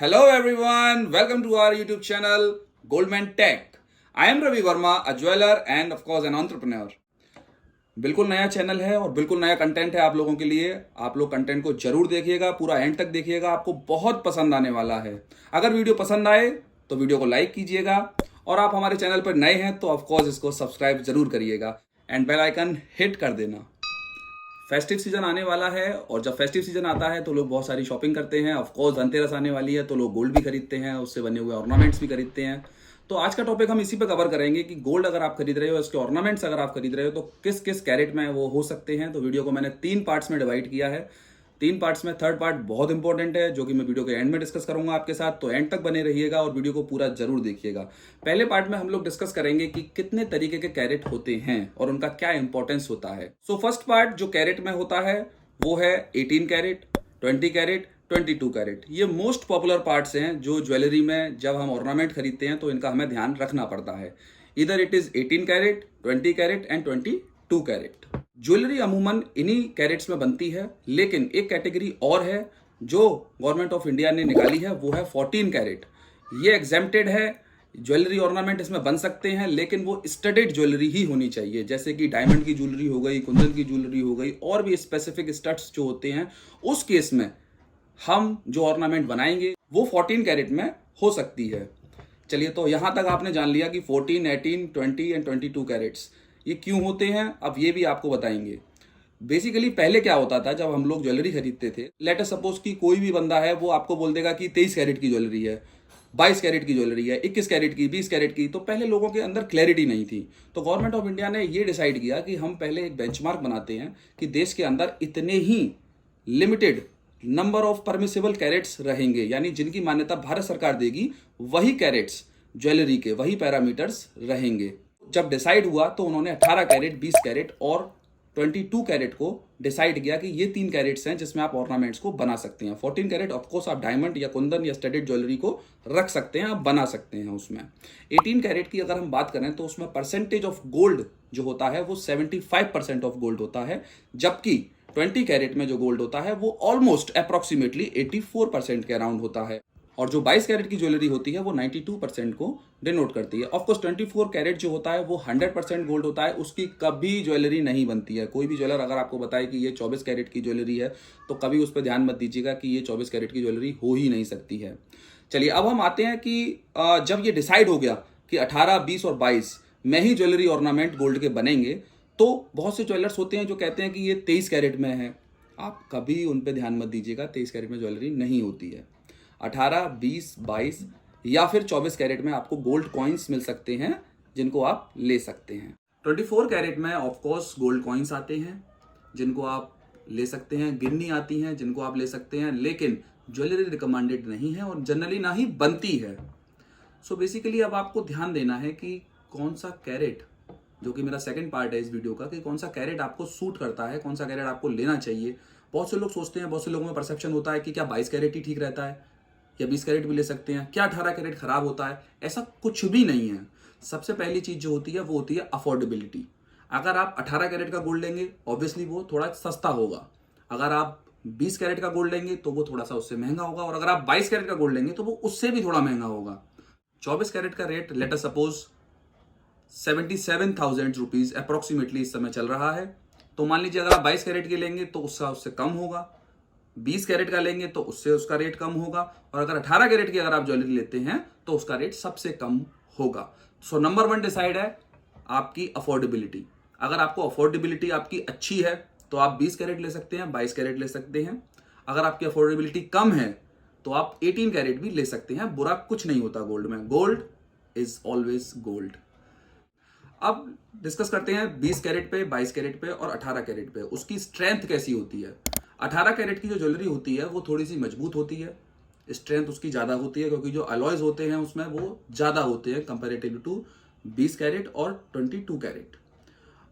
Hello everyone, welcome to our YouTube channel Goldman Tech. I am Ravi Verma, a jeweler and of course an entrepreneur. बिल्कुल नया channel है और बिल्कुल नया content है आप लोगों के लिए। आप लोग कंटेंट को जरूर देखिएगा, पूरा एंड तक देखिएगा, आपको बहुत पसंद आने वाला है। अगर वीडियो पसंद आए तो वीडियो को लाइक कीजिएगा और आप हमारे चैनल पर नए हैं तो ऑफ कोर्स इसको सब्सक्राइब जरूर करिएगा एंड बेल आइकन हिट कर देना। फेस्टिव सीजन आने वाला है और जब फेस्टिव सीजन आता है तो लोग बहुत सारी शॉपिंग करते हैं। ऑफ कोर्स धनतेरस आने वाली है तो लोग गोल्ड भी खरीदते हैं, उससे बने हुए ऑर्नामेंट्स भी खरीदते हैं। तो आज का टॉपिक हम इसी पे कवर करेंगे कि गोल्ड अगर आप खरीद रहे हो, इसके ऑर्नामेंट्स अगर आप खरीद रहे हो तो किस किस कैरेट में वो हो सकते हैं। तो वीडियो को मैंने 3 पार्ट्स में डिवाइड किया है। 3 पार्ट्स में थर्ड पार्ट बहुत इंपॉर्टेंट है जो कि मैं वीडियो के एंड में डिस्कस करूंगा आपके साथ, तो एंड तक बने रहिएगा और वीडियो को पूरा जरूर देखिएगा। पहले पार्ट में हम लोग डिस्कस करेंगे कि कितने तरीके के कैरेट होते हैं और उनका क्या इंपॉर्टेंस होता है। सो फर्स्ट पार्ट जो कैरेट में होता है वो है 18 कैरेट, 20 कैरेट, 22 कैरेट। ये मोस्ट पॉपुलर पार्ट्स हैं जो ज्वेलरी में जब हम ऑर्नामेंट खरीदते हैं तो इनका हमें ध्यान रखना पड़ता है। इधर it is 18 carat, 20 carat and 22 carat. Jewellery अमूमन इन्हीं कैरेट्स में बनती है, लेकिन एक कैटेगरी और है जो गवर्नमेंट ऑफ इंडिया ने निकाली है, वो है 14 कैरेट। ये एग्जेम्प्टेड है। ज्वेलरी ऑर्नामेंट इसमें बन सकते हैं लेकिन वो स्टडेड ज्वेलरी ही होनी चाहिए, जैसे कि डायमंड की ज्वेलरी हो गई, कुंदन की ज्वेलरी हो गई और भी स्पेसिफिक स्टड्स जो होते हैं। उस केस में हम जो ऑर्नामेंट बनाएंगे वो 14 कैरेट में हो सकती है। चलिए, तो यहां तक आपने जान लिया कि 14, 18, 20 एंड 22 कैरेट्स ये क्यों होते हैं, अब ये भी आपको बताएंगे। बेसिकली पहले क्या होता था, जब हम लोग ज्वेलरी खरीदते थे, लेट अस सपोज कि कोई भी बंदा है वो आपको बोल देगा कि 23 कैरेट की ज्वेलरी है, 22 कैरेट की ज्वेलरी है, 21 कैरेट की, 20 कैरेट की। तो पहले लोगों के अंदर क्लैरिटी नहीं थी, तो गवर्नमेंट ऑफ इंडिया ने ये डिसाइड किया कि हम पहले एक बेंचमार्क बनाते हैं कि देश के अंदर इतने ही limited number of permissible carats रहेंगे, यानी जिनकी मान्यता भारत सरकार देगी वही कैरेट्स ज्वेलरी के, वही पैरामीटर्स रहेंगे। जब डिसाइड हुआ तो उन्होंने 18 कैरेट, 20 कैरेट और 22 कैरेट को डिसाइड किया कि ये 3 कैरेट्स हैं जिसमें आप ऑर्नामेंट्स को बना सकते हैं। 14 कैरेट ऑफकोर्स आप डायमंड या कुंदन या स्टडेड ज्वेलरी को रख सकते हैं, आप बना सकते हैं उसमें। 18 कैरेट की अगर हम बात करें तो उसमें परसेंटेज ऑफ गोल्ड जो होता है वो 75% ऑफ गोल्ड होता है, जबकि 20 कैरेट में जो गोल्ड होता है वो ऑलमोस्ट अप्रोक्सीमेटली 84% के अराउंड होता है। और जो 22 कैरेट की ज्वेलरी होती है वो 92% को डिनोट करती है। ऑफकोर्स 24 कैरेट जो होता है वो 100% गोल्ड होता है, उसकी कभी ज्वेलरी नहीं बनती है। कोई भी ज्वेलर अगर आपको बताए कि ये 24 कैरेट की ज्वेलरी है तो कभी उस पर ध्यान मत दीजिएगा कि ये 24 कैरेट की ज्वेलरी हो ही नहीं सकती है। चलिए, अब हम आते हैं कि जब ये डिसाइड हो गया कि 18, 20 और 22 में ही ज्वेलरी ऑर्नामेंट गोल्ड के बनेंगे, तो बहुत से ज्वेलर्स होते हैं जो कहते हैं कि ये 23 कैरेट में है। आप कभी उन पर ध्यान मत दीजिएगा, 23 कैरेट में ज्वेलरी नहीं होती है। 18, 20, 22 या फिर 24 कैरेट में आपको गोल्ड कॉइन्स मिल सकते हैं जिनको आप ले सकते हैं। 24 कैरेट में ऑफकोर्स गोल्ड कॉइन्स आते हैं जिनको आप ले सकते हैं, गिन्नी आती हैं जिनको आप ले सकते हैं, लेकिन ज्वेलरी रिकमेंडेड नहीं है और जनरली ना ही बनती है। सो बेसिकली अब आपको ध्यान देना है कि कौन सा कैरेट, जो कि मेरा सेकंड पार्ट है इस वीडियो का, कि कौन सा कैरेट आपको सूट करता है, कौन सा कैरेट आपको लेना चाहिए। बहुत से लोग सोचते हैं, बहुत से लोगों में परसेप्शन होता है कि क्या 22 कैरेट ही ठीक रहता है या 20 कैरेट भी ले सकते हैं, क्या 18 कैरेट खराब होता है। ऐसा कुछ भी नहीं है। सबसे पहली चीज जो होती है वो होती है अफोर्डेबिलिटी। अगर आप 18 कैरेट का गोल्ड लेंगे ऑब्वियसली वो थोड़ा सस्ता होगा, अगर आप 20 कैरेट का गोल्ड लेंगे तो वो थोड़ा सा उससे महंगा होगा, और अगर आप 22 कैरेट का गोल्ड लेंगे तो वो उससे भी थोड़ा महंगा होगा। 24 कैरेट का rate let us suppose 77,000 rupees approximately इस समय चल रहा है। तो मान लीजिए अगर आप 22 कैरेट के लेंगे तो उससे कम होगा, 20 कैरेट का लेंगे तो उससे उसका रेट कम होगा, और अगर 18 कैरेट की अगर आप ज्वेलरी लेते हैं तो उसका रेट सबसे कम होगा। सो नंबर 1 डिसाइड है आपकी अफोर्डेबिलिटी। अगर आपको अफोर्डेबिलिटी आपकी अच्छी है तो आप 20 कैरेट ले सकते हैं, 22 कैरेट ले सकते हैं। अगर आपकी अफोर्डेबिलिटी कम है तो आप 18 कैरेट भी ले सकते हैं, बुरा कुछ नहीं होता गोल्ड में। Gold is always gold. अब डिस्कस करते हैं 20 कैरेट पे, 22 कैरेट पे और 18 कैरेट पे उसकी स्ट्रेंथ कैसी होती है। 18 कैरेट की जो ज्वेलरी होती है वो थोड़ी सी मजबूत होती है, स्ट्रेंथ उसकी ज़्यादा होती है क्योंकि जो अलॉयज होते हैं उसमें वो ज़्यादा होते हैं कंपेरेटिव टू 20 कैरेट और 22 कैरेट।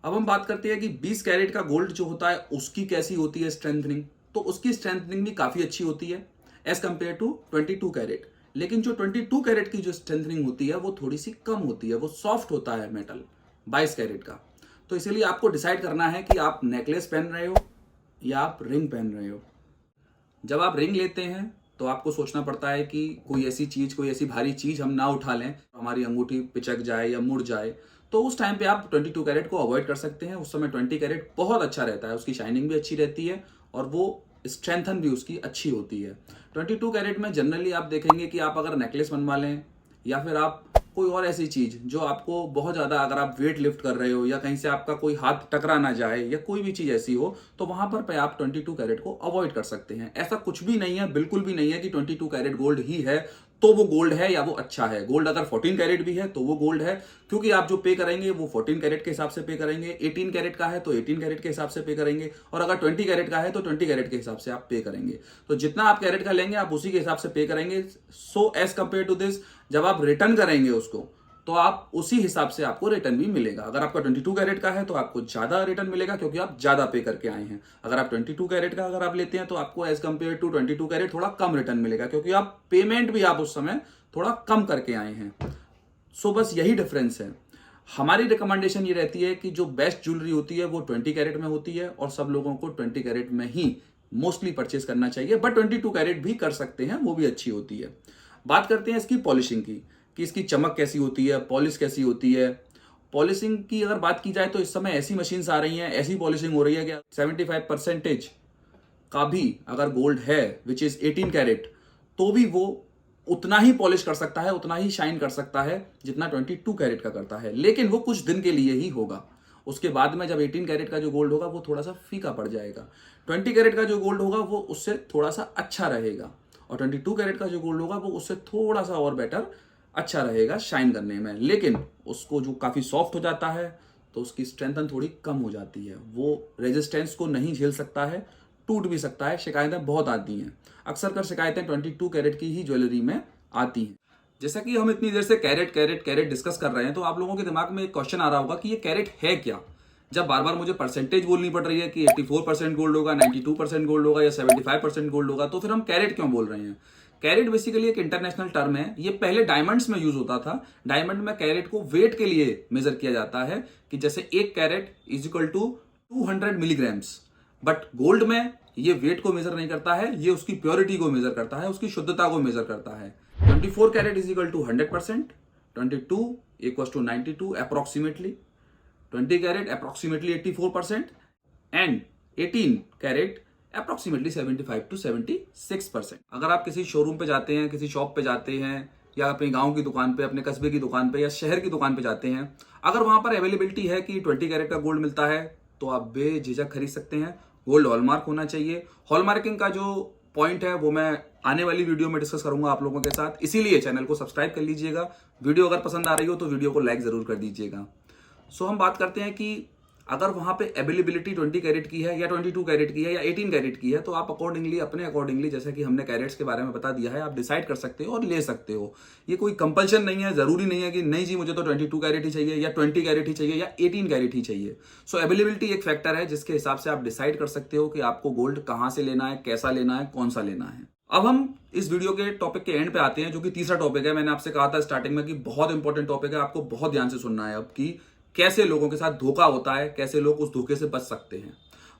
अब हम बात करते हैं कि 20 कैरेट का गोल्ड जो होता है उसकी कैसी होती है स्ट्रेंथनिंग। तो उसकी स्ट्रेंथनिंग भी काफ़ी अच्छी होती है एज कंपेयर टू 22 कैरेट। लेकिन जो 22 कैरेट की जो स्ट्रेंथनिंग होती है वो थोड़ी सी कम होती है, वो सॉफ्ट होता है मेटल 22 कैरेट का। तो इसीलिए आपको डिसाइड करना है कि आप नेकलेस पहन रहे हो या आप रिंग पहन रहे हो। जब आप रिंग लेते हैं तो आपको सोचना पड़ता है कि कोई ऐसी चीज, कोई ऐसी भारी चीज हम ना उठा लें, हमारी अंगूठी पिचक जाए या मुड़ जाए। तो उस टाइम पे आप 22 कैरेट को अवॉइड कर सकते हैं। उस समय 20 कैरेट बहुत अच्छा रहता है, उसकी शाइनिंग भी अच्छी रहती है और वो स्ट्रेंथन भी उसकी अच्छी होती है। 22 कैरेट में जनरली आप देखेंगे कि आप अगर नेकलेस बनवा लें या फिर आप कोई और ऐसी चीज जो आपको बहुत ज्यादा, अगर आप वेट लिफ्ट कर रहे हो या कहीं से आपका कोई हाथ टकरा ना जाए या कोई भी चीज ऐसी हो, तो वहां पर आप 22 कैरेट को अवॉइड कर सकते हैं। ऐसा कुछ भी नहीं है, बिल्कुल भी नहीं है कि 22 कैरेट गोल्ड ही है तो वो गोल्ड है या वो अच्छा है। गोल्ड अगर 14 कैरेट भी है तो वो गोल्ड है, क्योंकि आप जो पे करेंगे वो 14 कैरेट के हिसाब से पे करेंगे। 18 कैरेट का है तो 18 कैरेट के हिसाब से पे करेंगे, और अगर 20 कैरेट का है तो 20 कैरेट के हिसाब से आप पे करेंगे। तो जितना आप कैरेट का लेंगे आप उसी के हिसाब से पे करेंगे। So as compare to this, जब आप रिटर्न करेंगे उसको तो आप उसी हिसाब से आपको रिटर्न भी मिलेगा। अगर आपका 22 कैरेट का है तो आपको ज्यादा रिटर्न मिलेगा, क्योंकि आप ज्यादा पे करके आए हैं। अगर आप 22 कैरेट का अगर आप लेते हैं तो आपको एज कंपेयर टू 22 कैरेट थोड़ा कम रिटर्न मिलेगा, क्योंकि आप पेमेंट भी आप उस समय थोड़ा कम करके आए हैं। सो बस यही डिफरेंस है। हमारी रिकमेंडेशन ये रहती है कि जो बेस्ट ज्वेलरी होती है वो 20 कैरेट में होती है, और सब लोगों को 20 कैरेट में ही मोस्टली परचेस करना चाहिए, बट 22 कैरेट भी कर सकते हैं, वो भी अच्छी होती है। बात करते हैं इसकी पॉलिशिंग की, कि इसकी चमक कैसी होती है, पॉलिश कैसी होती है। पॉलिशिंग की अगर बात की जाए तो इस समय ऐसी मशीन्स आ रही हैं, ऐसी पॉलिशिंग हो रही है कि 75% का भी अगर गोल्ड है विच इज 18 कैरेट, तो भी वो उतना ही पॉलिश कर सकता है, उतना ही शाइन कर सकता है जितना 22 कैरेट का करता है। लेकिन वो कुछ दिन के लिए ही होगा। उसके बाद में जब 18 कैरेट का जो गोल्ड होगा वो थोड़ा सा फीका पड़ जाएगा। 20 कैरेट का जो गोल्ड होगा वो उससे थोड़ा सा अच्छा रहेगा, और 22 कैरेट का जो गोल्ड होगा वो उससे थोड़ा सा और बेटर अच्छा रहेगा शाइन करने में। लेकिन उसको जो काफी सॉफ्ट हो जाता है तो उसकी स्ट्रेंथन थोड़ी कम हो जाती है, वो रेजिस्टेंस को नहीं झेल सकता है, टूट भी सकता है। शिकायतें बहुत आती हैं, अक्सर कर शिकायतें 22 कैरेट की ही ज्वेलरी में आती हैं। जैसा कि हम इतनी देर से कैरेट कैरेट कैरेट डिस्कस कर रहे हैं, तो आप लोगों के दिमाग में एक क्वेश्चन आ रहा होगा कि ये कैरेट है क्या। जब बार बार मुझे परसेंटेज बोलनी पड़ रही है कि 84% गोल्ड होगा, 92% गोल्ड होगा या 75% गोल्ड होगा, तो फिर हम कैरेट क्यों बोल रहे हैं। कैरेट बेसिकली एक इंटरनेशनल टर्म है। ये पहले डायमंड्स में यूज होता था। डायमंड में कैरेट को वेट के लिए मेजर किया जाता है, कि जैसे 1 carat is equal to 200 milligrams. But gold में ये वेट को मेजर नहीं करता है, ये उसकी प्योरिटी को मेजर करता है, उसकी शुद्धता को मेजर करता है। 24 carat is equal to 100%, 22 equal to 92 approximately, 20 carat approximately 84%, and 18 carat approximately 75 to 76%। अगर आप किसी शोरूम पे जाते हैं, किसी शॉप पे जाते हैं, या अपने गांव की दुकान पे, अपने कस्बे की दुकान पे या शहर की दुकान पे जाते हैं, अगर वहां पर अवेलेबिलिटी है कि 20 कैरेट का गोल्ड मिलता है तो आप बेझिझक खरीद सकते हैं। गोल्ड हॉलमार्क होना चाहिए। हॉलमार्किंग का जो पॉइंट है वो मैं आने वाली वीडियो में डिस्कस करूंगा आप लोगों के साथ, इसीलिए चैनल को सब्सक्राइब कर लीजिएगा। वीडियो अगर पसंद आ रही हो तो वीडियो को लाइक जरूर कर दीजिएगा। सो हम बात करते हैं कि अगर वहां पे अवेलेबिलिटी 20 कैरेट की है या 22 कैरेट की है या 18 कैरेट की है, तो आप अकॉर्डिंगली, अपने अकॉर्डिंगली, जैसे कि हमने कैरेट्स के बारे में बता दिया है, आप डिसाइड कर सकते हो और ले सकते हो। ये कोई कंपल्शन नहीं है, जरूरी नहीं है कि नहीं जी मुझे तो 22 कैरेट ही चाहिए या 20 कैरेट ही चाहिए या 18 कैरेट ही चाहिए। सो अवेलेबिलिटी एक फैक्टर है जिसके हिसाब से आप डिसाइड कर सकते हो कि आपको गोल्ड कहां से लेना है, कैसा लेना है, कौन सा लेना है। अब हम इस वीडियो के टॉपिक के एंड पे आते हैं, जो कि तीसरा टॉपिक है। मैंने आपसे कहा था स्टार्टिंग में कि बहुत इंपॉर्टेंट टॉपिक है, आपको बहुत ध्यान से सुनना है अब, कि कैसे लोगों के साथ धोखा होता है, कैसे लोग उस धोखे से बच सकते हैं।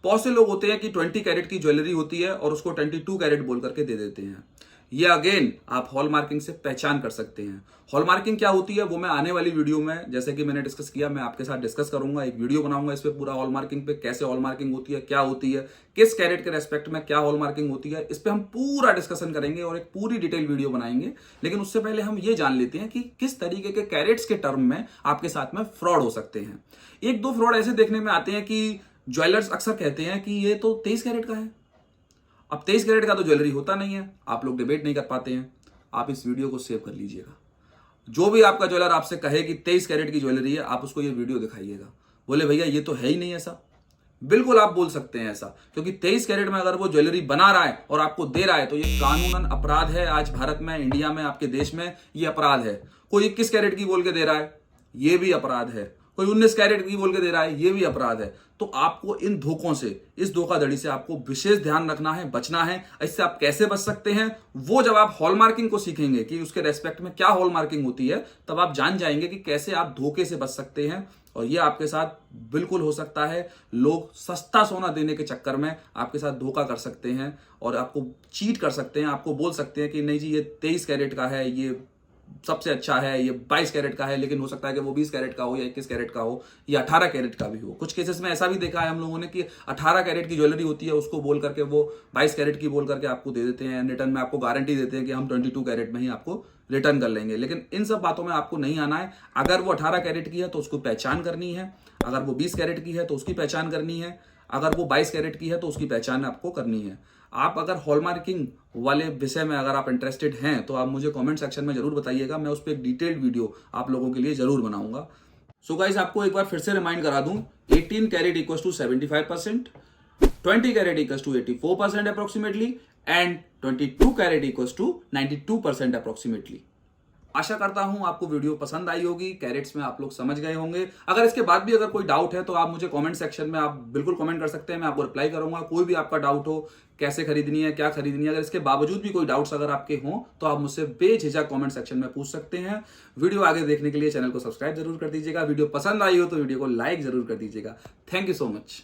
बहुत से लोग होते हैं कि 20 कैरेट की ज्वेलरी होती है और उसको 22 कैरेट बोल करके दे देते हैं। ये अगेन आप हॉलमार्किंग से पहचान कर सकते हैं। हॉलमार्किंग क्या होती है वो मैं आने वाली वीडियो में, जैसे कि मैंने डिस्कस किया, मैं आपके साथ डिस्कस करूंगा। एक वीडियो बनाऊंगा इस पे पूरा हॉलमार्किंग पे, कैसे हॉलमार्किंग होती है, क्या होती है, किस कैरेट के रेस्पेक्ट में क्या हॉलमार्किंग होती है, इस पे हम पूरा डिस्कशन करेंगे और एक पूरी डिटेल वीडियो बनाएंगे। लेकिन उससे पहले हम ये जान लेते हैं कि किस तरीके के कैरेट्स के टर्म में आपके साथ में फ्रॉड हो सकते हैं। एक दो फ्रॉड ऐसे देखने में आते हैं कि ज्वेलर्स अक्सर कहते हैं कि ये तो 23 कैरेट का है। अब 23 कैरेट का तो ज्वेलरी होता नहीं है, आप लोग डिबेट नहीं कर पाते हैं। आप इस वीडियो को सेव कर लीजिएगा। जो भी आपका ज्वेलर आपसे कहे कि 23 कैरेट की ज्वेलरी है, आप उसको ये वीडियो दिखाइएगा। बोले भैया ये तो है ही नहीं ऐसा, बिल्कुल आप बोल सकते हैं ऐसा, क्योंकि 23 कैरेट में अगर वो ज्वेलरी बना रहा है और आपको दे रहा है तो ये कानूनन अपराध है। आज भारत में, इंडिया में, आपके देश में ये अपराध है। कोई 21 कैरेट की बोल के दे रहा है, ये भी अपराध है। कोई 19 कैरेट की बोल के दे रहा है, ये भी अपराध है। तो आपको इन धोखों से, इस धोखाधड़ी से आपको विशेष ध्यान रखना है, बचना है। इससे आप कैसे बच सकते हैं, वो जब आप हॉलमार्किंग को सीखेंगे कि उसके रेस्पेक्ट में क्या हॉलमार्किंग होती है, तब आप जान जाएंगे कि कैसे आप धोखे से बच सकते हैं। और ये आपके साथ बिल्कुल हो सकता है। लोग सस्ता सोना देने के चक्कर में आपके साथ धोखा कर सकते हैं और आपको चीट कर सकते हैं। आपको बोल सकते हैं कि नहीं जी ये 23 कैरेट का है, ये सबसे अच्छा है, ये 22 कैरेट का है, लेकिन हो सकता है कि वो 20 कैरेट का हो या 21 कैरेट का हो या 18 कैरेट का भी हो। कुछ केसेस में ऐसा भी देखा है हम लोगों ने कि 18 कैरेट की ज्वेलरी होती है, उसको बोल करके वो 22 कैरेट की बोल करके आपको दे देते हैं। रिटर्न में आपको गारंटी देते हैं कि हम 22 कैरेट में ही आपको रिटर्न कर लेंगे। लेकिन इन सब बातों में आपको नहीं आना है। अगर वो 18 कैरेट की है तो उसको पहचान करनी है, अगर वो 20 कैरेट की है तो उसकी पहचान करनी है, अगर वो 22 कैरेट की है तो उसकी पहचान आपको करनी है। आप अगर हॉलमार्किंग वाले विषय में अगर आप इंटरेस्टेड हैं तो आप मुझे कमेंट सेक्शन में जरूर बताइएगा। मैं उस पर एक डिटेल्ड वीडियो आप लोगों के लिए जरूर बनाऊंगा। सो गाइस, आपको एक बार फिर से रिमाइंड करा दूं, 18 carat equals to 75%, 20 carat equals to 84% approximately and 22 carat equals to 92% approximately. आशा करता हूं आपको वीडियो पसंद आई होगी, कैरेट्स में आप लोग समझ गए होंगे। अगर इसके बाद भी अगर कोई डाउट है तो आप मुझे कमेंट सेक्शन में आप बिल्कुल कमेंट कर सकते हैं, मैं आपको रिप्लाई करूंगा। कोई भी आपका डाउट हो, कैसे खरीदनी है, क्या खरीदनी है, अगर इसके बावजूद भी कोई डाउट्स अगर आपके हों तो आप मुझसे बेझिझक कमेंट सेक्शन में पूछ सकते हैं। वीडियो आगे देखने के लिए चैनल को सब्सक्राइब जरूर कर दीजिएगा। वीडियो पसंद आई हो तो वीडियो को लाइक जरूर कर दीजिएगा। Thank you so much.